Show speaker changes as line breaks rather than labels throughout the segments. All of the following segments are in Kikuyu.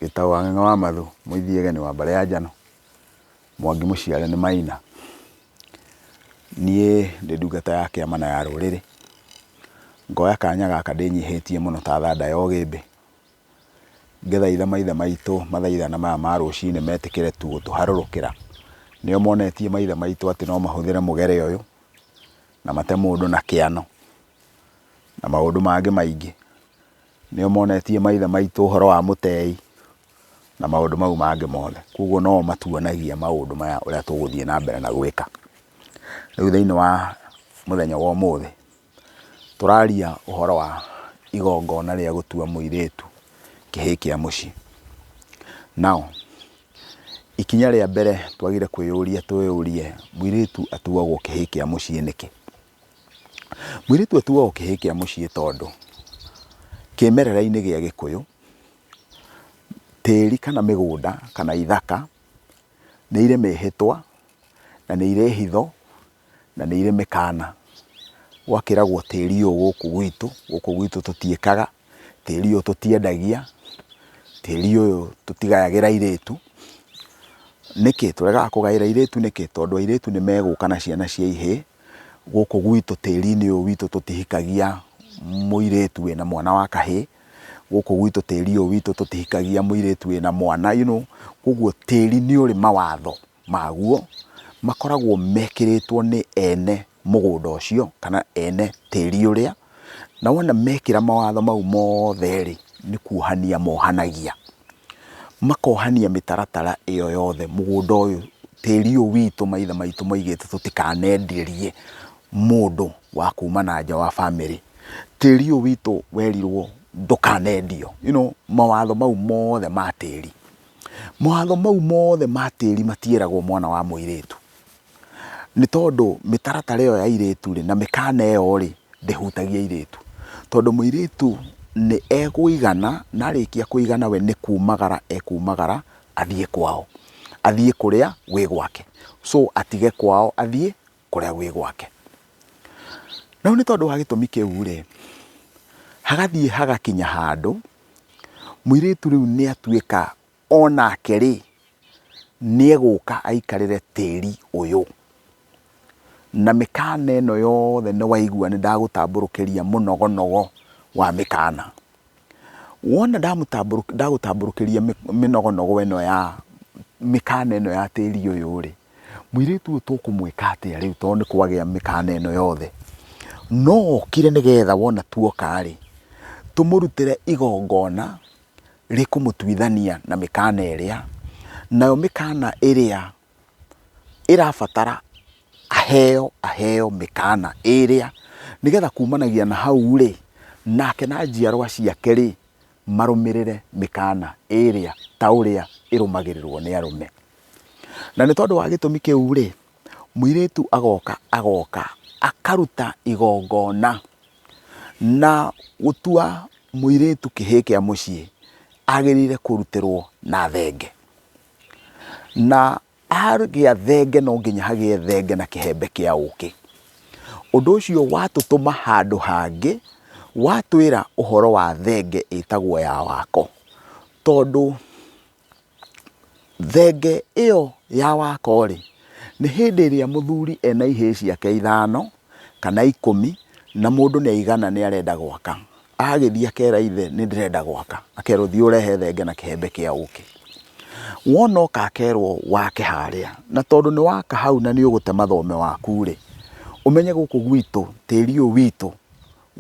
Gĩtaũ Ang'eng'e wa Mathũ, Mũithiege nĩ wa Mbare ya Njano, Mwangi Mũciare nĩ Maina. Niĩ ndĩ ndungata ya kĩama na ya rũrĩrĩ. Ngoya kanya gaka ndĩnyihĩtie mũno ta thanda ya ũgĩmbĩ, ngĩthaitha maithe maitũ mathaithana maya ma rũcinĩ metĩkĩre tu gũtũharũrũkĩra. Nĩo monetie maithe maitũ atĩ no mahũthĩre mũgere ũyũ na mate mũndũ na kĩano na maũndũ mangĩ maingĩ. Nĩo monetie maithe maitũ ũhoro wa mũtei na maũndũ mau mangĩ mothe. Koguo no matuonagia maũndũ maya ũrĩa tũgũthiĩ na mbere na gwĩka. Rĩu thĩinĩ wa mũthenya wa ũmũthĩ tũraria ũhoro wa igongona rĩa gũtua mũirĩtu kĩhĩĩ kĩa mũciĩ. Nao ikinya rĩa mbere twagire twĩyũrie mũirĩtu atuagwo kĩhĩĩ kĩa mũciĩ nĩkĩ? Mũirĩtu atuagwo kĩhĩĩ kĩa mũciĩ tondũ kĩmerera-inĩ gĩa Gĩkũyũ tĩri kana mĩgũnda kana ithaka nĩ irĩ mĩhĩtwa na nĩ irĩ hitho na nĩ irĩ mĩkana. Gwakĩragwo tĩri ũyũ gũkũ gwitũ tũtiĩkaga, tĩri ũyũ tũtiendagia, tĩri ũyũ tũtigayagĩra airĩtu. Nĩkĩ tũregaga kũgaĩra airĩtu nĩkĩ? Tondũ airĩtu nĩ megũka na ciana cia ihĩĩ. Gũkũ gwitũ tĩri-inĩ ũyũ witũ tũtihikagia mũirĩtu wĩna mwana wa kahĩĩ. Gũkũ gwitũ tĩri ũyũ witũ tũtihikagia mũirĩtu wĩna mwana, koguo tĩri nĩ ũrĩ mawatho maguo makoragwo mekĩrĩtwo nĩ ene mũgũnda ũcio kana ene tĩri ũrĩa, na wona mekĩra mawatho mau mothe rĩ, nĩ kuohania mohanagia, makohania mĩtaratara ĩyo yothe. Mũgũnda ũyũ, tĩri ũyũ witũ maithe maitũ moigĩte tũtikanenderie mũndũ wa kuma na nja wa bamĩrĩ. Tĩri ũyũ witũ werirwo ndũkanendio. Mawatho mau mothe ma tĩri, mawatho mau mothe ma tĩri matiĩragwo mwana wa mũirĩtu, nĩ tondũ mĩtaratara ĩyo ya airĩtu rĩ na mĩkana ĩyo rĩ ndĩhutagia airĩtu. Tondũ mũirĩtu nĩ ekũigana, na arĩkia kũigana we nĩ kumagara ekumagara athiĩ kwao, athiĩ kũrĩa gwĩ gwake. So atige kwao athiĩ kũrĩa gwĩ gwake. Rĩu nĩ tondũ wa gĩtũmi kĩu rĩ, hagathiĩ hagakinya handũ mũirĩtu rĩu nĩ atuĩka onake rĩ nĩ egũka aikarĩre tĩri ũyũ. Na mĩkana ĩno yothe nĩ waigua nĩ ndagũtambũrũkĩria mũnogonogo wa mĩkana. Wona ndagũtambũrũkĩria mĩnogonogo ĩno ya mĩkana ĩno ya tĩri ũyũ rĩ, mũirĩtu ũyũ tũkũmwĩka atĩa rĩu tondũ nĩ kwagĩa mĩkana ĩno yothe? No okire nĩgetha wona tuoka rĩ tũmũrutĩre igongona rĩkũmũtuithania na mĩkana ĩrĩa, nayo mĩkana ĩrĩa ĩrabatara aheo mĩkana ĩrĩa, nĩgetha kumanagia na hau rĩ nake na njiarwa ciake rĩ marũmĩrĩre mĩkana ĩrĩa ta ũrĩa ĩrũmagĩrĩrwo nĩ arũme. Na nĩ tondũ wa gĩtũmi kĩu rĩ, mũirĩtu agoka akaruta igongona na gũtua mũirĩtu kĩhĩĩ kĩa mũciĩ agĩrĩire kũrutĩrwo na thenge. Na agĩa thenge no nginya hagĩe thenge na kĩhembe kĩa ũkĩ. Ũndũ ũcio watũtũma handũ hangĩ watwĩra ũhoro wa thenge ĩtagwo ya wako, tondũ thenge ĩyo ya wako rĩ nĩ hĩndĩ ĩrĩa mũthuri ena ihĩĩ ciake 5 kana 10 na mũndũ nĩ aigana nĩ arenda gwaka, agĩthiĩ akera ithe nĩ ndĩrenda gwaka, akerwo thiĩ ũrehe thenge na kĩhembe kĩa ũkĩ. Wona oka akerwo wake harĩa, na tondũ nĩ waka hau na nĩ ũgũte mathome waku rĩ, ũmenye gũkũ gwitũ tĩri ũyũ witũ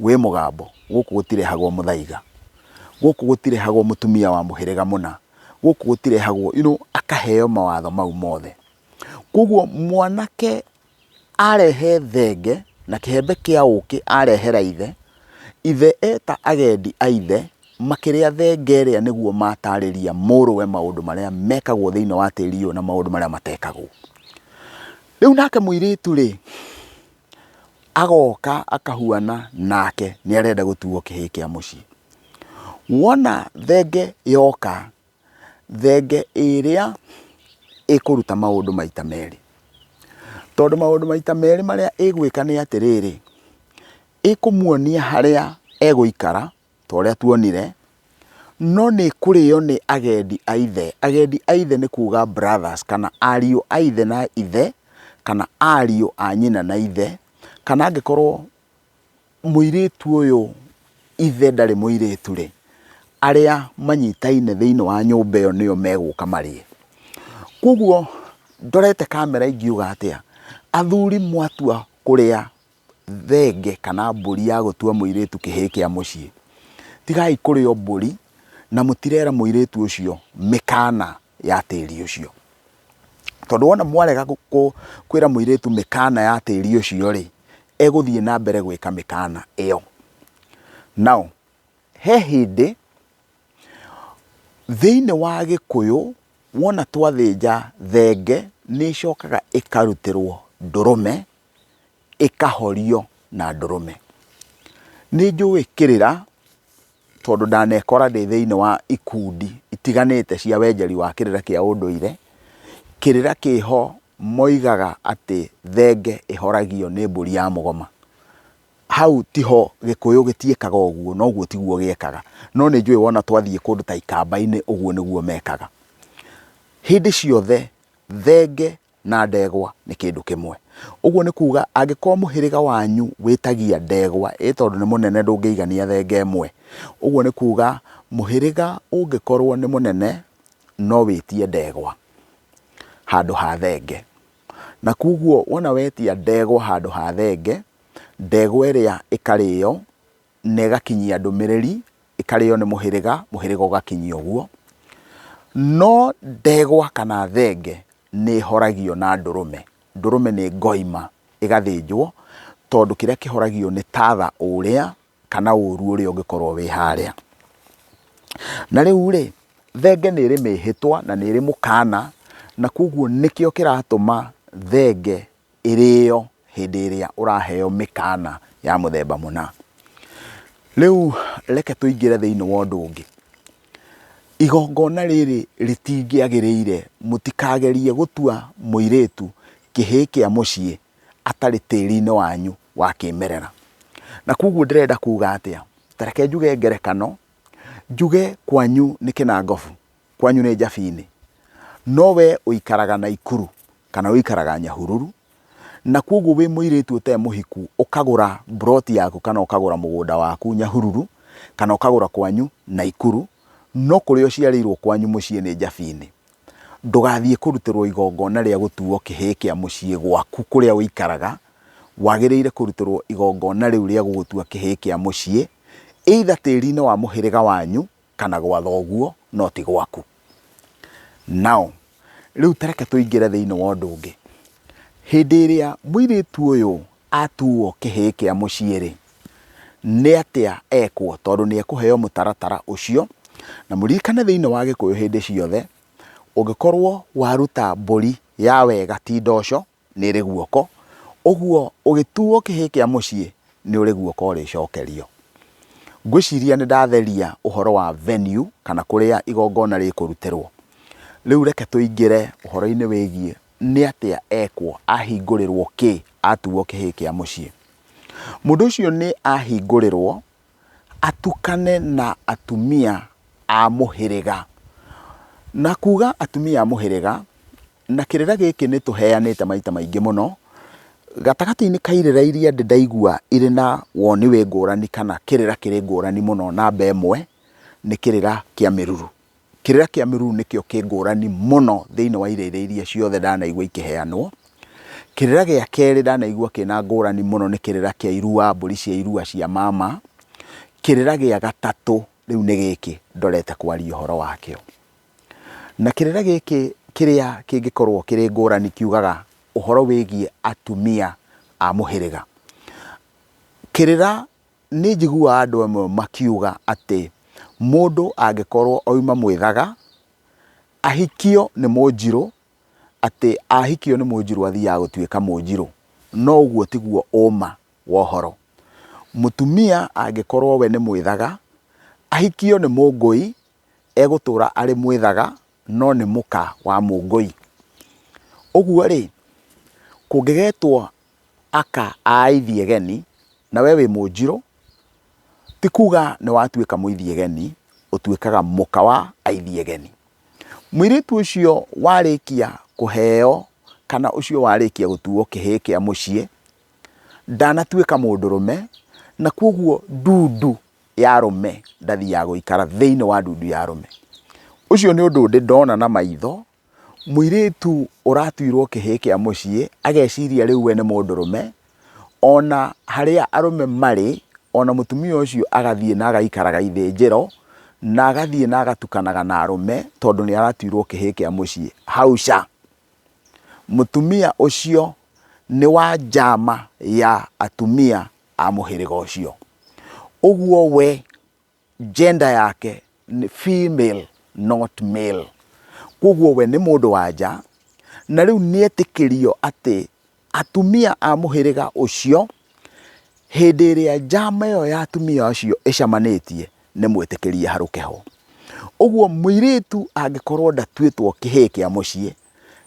wĩ mũgambo. Gũkũ gũtirehagwo mũthaiga, gũkũ gũtirehagwo mũtumia wa mũhĩrĩga mũna, gũkũ gũtirehagwo akaheo mawatho mau mothe. Koguo mwanake arehe thenge na kĩhembe kĩa ũkĩ arehera ithe eta agendi a ithe makĩrĩa thenge ĩrĩa nĩguo matarĩria mũrũwe maũndũ marĩa mekagwo thĩinĩ wa tĩri ũyũ na maũndũ marĩa matekagwo. Rĩu nake mũirĩtu rĩ agoka akahuana nake nĩ arenda gũtuo kĩhĩĩ kĩa mũciĩ. Wona thenge yoka, thenge ĩrĩa ĩkũruta maũndũ maita merĩ, tondũ maũndũ maita merĩ marĩa ĩgwĩka nĩ atĩrĩrĩ, ĩkũmuonia harĩa egũikara ta ũrĩa tuonire, no nĩ kũrĩo nĩ agendi a ithe. Agendi a ithe nĩ kuga brothers, kana ariũ a ithe na ithe, kana ariũ a nyina na ithe, kana angĩkorwo mũirĩtu ũyũ ithe ndarĩ mũirĩtu rĩ, arĩa manyitaine thĩinĩ wa nyũmba ĩyo nĩo megũka marĩe. Koguo ndorete kamera ingiuga atĩa, athuri mwatua kũrĩa thenge kana mbũri ya gũtua mũirĩtu kĩhĩĩ kĩa mũciĩ, tigai kũrĩo mbũri na mũtirera mũirĩtu ũcio mĩkana ya tĩri ũcio. Tondũ wona mwarega kwĩra mũirĩtu mĩkana ya tĩri ũcio rĩ, egũthiĩ na mbere gwĩka mĩkana ĩyo. Now, he hĩndĩ thĩinĩ wa Gĩkũyũ wona twathĩnja thenge nĩ icokaga ĩkarutĩrwo ndũrũme, ĩkahorio na ndũrũme. Nĩ njũĩ kĩrĩra, tondũ ndanekora ndĩ thĩinĩ wa ikundi itiganĩte cia wenjeri wa kĩrĩra kĩa ũndũire. Kĩrĩra kĩho moigaga atĩ thenge ĩhoragio nĩ mbũri ya mũgoma. Hau tiho Gĩkũyũ gĩtiĩkaga ũguo, na ũguo tiguo gĩekaga. No nĩ njũĩ wona twathiĩ kũndũ ta Ikamba-inĩ ũguo nĩguo mekaga. Hĩndĩ ciothe thenge na ndegwa nĩ kĩndũ kĩmwe. Ũguo nĩ kuga angĩkorwo mũhĩrĩga wanyu wĩtagia ndegwa, tondũ nĩ mũnene ndũngĩigania thenge ĩmwe. Ũguo nĩ kuga mũhĩrĩga ũngĩkorwo nĩ mũnene no wĩtie ndegwa handũ ha thenge. Na koguo wona wetia ndegwa handũ ha thenge, ndegwa ĩrĩa ĩkarĩo na ĩgakinyia ndũmĩrĩri, ĩkarĩo nĩ mũhĩrĩga, mũhĩrĩga ũgakinyia ũguo. No ndegwa kana thenge nĩ ĩhoragio na ndũrũme. Ndũrũme nĩ ngoima ĩgathĩnjwo, tondũ kĩrĩa kĩhoragio nĩ tatha ũrĩa kana ũru ũrĩa ũngĩkorwo wĩ harĩa. Na rĩu rĩ, thenge nĩ ĩrĩ mĩhĩtwa na nĩ ĩrĩ mũkana, na koguo nĩkĩo kĩratũma thenge ĩrĩo hĩndĩ ĩrĩa ũraheo mĩkana ya mũthemba mũna. Rĩu reke tũingĩre thĩinĩ wa ũndũ ũngĩ. Igongona rĩrĩ rĩtingĩagĩrĩire mũtikagerie gũtua mũirĩtu kĩhĩĩ kĩa mũciĩ atarĩ tĩri-inĩ wanyu wa kĩmerera. Na koguo ndĩrenda kuga atĩa, ta reke njuge ngerekano, njuge kwanyu nĩ Kĩnangobu, kwanyu nĩ Njabi-inĩ, no we ũikaraga Naikuru kana ũikaraga Nyahururu, na koguo wĩ mũirĩtu ũtarĩ mũhiku ũkagũra broti yaku kana ũkagũra mũgũnda waku Nyahururu, kana ũkagũra kwanyu Naikuru, no kũrĩa ũciarĩirwo kwanyu mũciĩ nĩ Njabi-inĩ. Ndũgathiĩ kũrutĩrwo igongona rĩa gũtuo kĩhĩĩ kĩa mũciĩ gwaku kũrĩa ũikaraga. Wagĩrĩire kũrutĩrwo igongona rĩu rĩa gũgũtua kĩhĩĩ kĩa mũciĩ either tĩri-inĩ wa mũhĩrĩga wanyu kana gwa thoguo, no ti gwaku. Now, rĩu ta reke tũingĩre thĩinĩ wa ũndũ ũngĩ. Hĩndĩ ĩrĩa mũirĩtu ũyũ atuo kĩhĩĩ kĩa mũciĩ rĩ, nĩ atĩa ekwo, tondũ nĩ ekũheo mũtaratara ũcio. Na mũririkane thĩinĩ wa Gĩkũyũ hĩndĩ ciothe, ũngĩkorwo waruta mbũri ya wega ti ndoco, nĩ ĩrĩ guoko, ũguo ũgĩtuo kĩhĩĩ kĩa mũciĩ nĩ ũrĩ guoko ũrĩcokerio. Ngwĩciria nĩ ndatheria ũhoro wa venue kana kũrĩa igongona rĩkũrutĩrwo. Rĩu reke tũingĩre ũhoro-inĩ wĩgiĩ nĩ atĩa ekwo, ahingũrĩrwo kĩ atuo kĩhĩĩ kĩa mũciĩ. Mũndũ ũcio nĩ ahingũrĩrwo atukane na atumia a mũhĩrĩga. Na kuga atumia a mũhĩrĩga, na kĩrĩra gĩkĩ nĩ tũheanĩte maita maingĩ mũno, gatagatĩ-inĩ ka irĩra iria ndĩ ndaigua irĩ na woni wĩ ngũrani kana kĩrĩra kĩrĩ ngũrani mũno, namba ĩmwe nĩ kĩrĩra kĩa Mĩruru. Kĩrĩra kĩa Mĩruru nĩkĩo kĩ ngũrani mũno thĩinĩ wa irĩra iria ciothe ndanaigua ikĩheanwo. Kĩrĩra gĩa kerĩ ndanaigua kĩna ngũrani mũno nĩ kĩrĩra kĩa Irua, mbũri cia Irua cia mama. Kĩrĩra gĩa gatatũ rĩu nĩ gĩkĩ ndorete kwaria ũhoro wakĩo. Na kĩrĩra gĩkĩ kĩrĩa kĩngĩkorwo kĩrĩ ngũrani kiugaga ũhoro wĩgiĩ atumia a mũhĩrĩga. Kĩrĩra nĩ njiguaga andũ amwe makiuga atĩ mũndũ angĩkorwo oima Mwĩthaga, ahikio nĩ Mũnjirũ, atĩ ahikio nĩ Mũnjirũ athiaga gũtuĩka Mũnjirũ. No ũguo tiguo ũma wa ũhoro. Mũtumia angĩkorwo we nĩ Mwĩthaga, ahikio nĩ Mũngũi, egũtũra arĩ Mwĩthaga no nĩ mũka wa Mũngũi. Ũguo rĩ, kũngĩgetwo aka a Ithiegeni na we wĩ Mũnjirũ, ti kuga nĩ watuĩka Mũithiegeni, utuikaga muka wa aithiegeni. Mwiritu ucio warikia kuheo kana ucio warikia gutuo kihii kia mucii ndanatuika mundurume, na koguo ndundu ya rume ndathiaga guikara thiini wa ndundu ya rume. Ucio ni undu ndi ndona na maitho. Mwiritu uratuirwo kihii kia mucii ageciria riu we ni mundurume, ona haria arume mari, ona mutumia ucio agathie na agaikaraga ithinjiro na agathie na agatukanaga na arume tondu ni aratuirwo kihii kia mucii. Hauca mutumia ucio ni wa njama ya atumia a muhiriga ucio. Uguo we gender yake ni female not male. Koguo we ni mundu wa nja, na riu nietikirio ati atumia a muhiriga ucio hindi iria njama iyo ya atumia acio icamanitie ni mwitikirie harukeho. Uguo mwiritu angikorwo ndatuitwo kihii kia mucii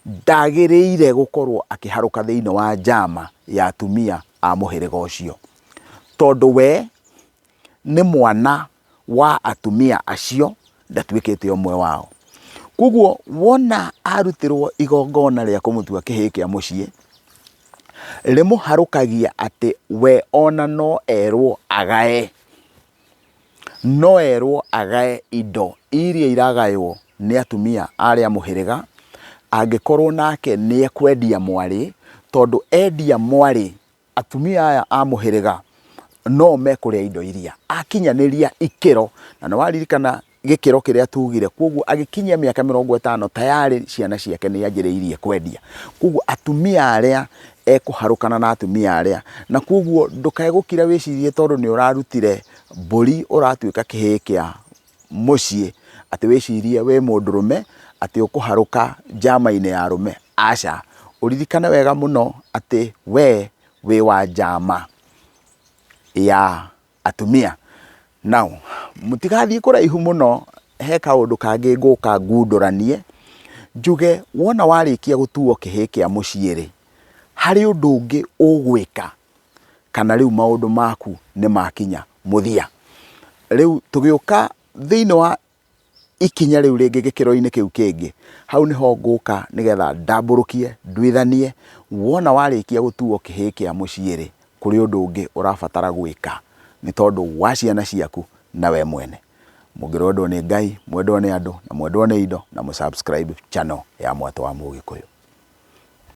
ndagiriire gukorwo akiharuka thiini wa njama ya atumia a muhiriga ucio, tondu we ni mwana wa atumia acio, ndatuikite umwe wao. Koguo wona arutirwo igongona ria kumutua kihii kia mucii rimuharukagia ati we ona no erwo agae, no erwo agae indo iria iragaywo ni atumia aria muhiriga, angikorwo nake ni ekwendia mwari, tondu endia mwari atumia aya a muhiriga no mekuria indo iria akinyaniria ikiro, na no waririkana gikiro kiria tugire. Koguo agikinyia miaka 50 tayari ciana ciake ni anjiriirie kwendia. Koguo atumia aria ekuharukana na atumia aria, na koguo ndukae gukira wicirie tondu ni urarutire mburi uratuika kihii kia mucii ati wicirie we mundurume ati ukuharuka njama-ini ya arume. Aca, uririkane wega muno ati we wa njama ya atumia. Now mutigathie kuraihu muno, he kaundu kangi nguka ngunduranie njuge wona warikia gutuo kihii kia mucii hari undu ungi ugwika kana riu maundu maku ni makinya muthia. Riu tugiuka thiini wa ikinya riu ringi gikiro-ini kiu kingi, hau niho nguka nigetha ndamburukie ndwithanie wona warikia gutuo kihii kia mucii kuri undu ungi urabatara gwika ni tondu wa ciana ciaku na we mwene. Mugirondwo ni Ngai, mwendwo ni andu na mwendwo ni indo, na musubscribe channel ya Mwato wa Mugikuyu.